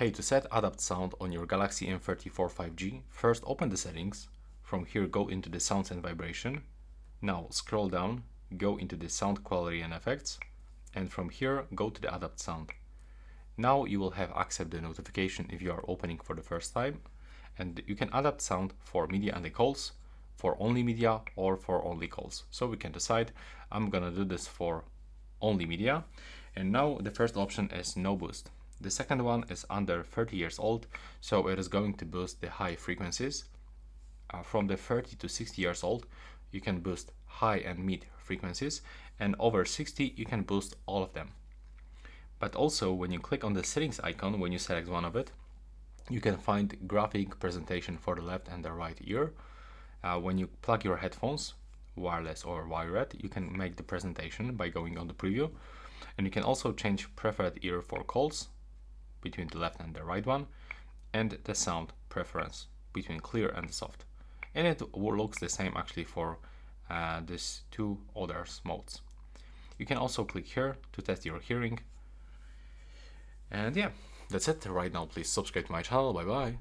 Hey, to set Adapt sound on your Galaxy M34 5G, first open the settings. From here go into the sounds and vibration. Now scroll down, go into the sound quality and effects, and from here go to the Adapt sound. Now you will have accept the notification if you are opening for the first time, and you can adapt sound for media and the calls, for only media or for only calls. So we can decide. I'm gonna do this for only media. And now the first option is no boost. The second one is under 30 years old, so it is going to boost the high frequencies. From the 30 to 60 years old, you can boost high and mid frequencies, and over 60 you can boost all of them. But also when you click on the settings icon, when you select one of it, you can find graphic presentation for the left and the right ear. When you plug your headphones, wireless or wired, you can make the presentation by going on the preview. And you can also change preferred ear for calls between the left and the right one, and the sound preference between clear and soft. And it looks the same actually for these two other modes. You can also click here to test your hearing. And yeah, that's it right now. Please subscribe to my channel. Bye bye.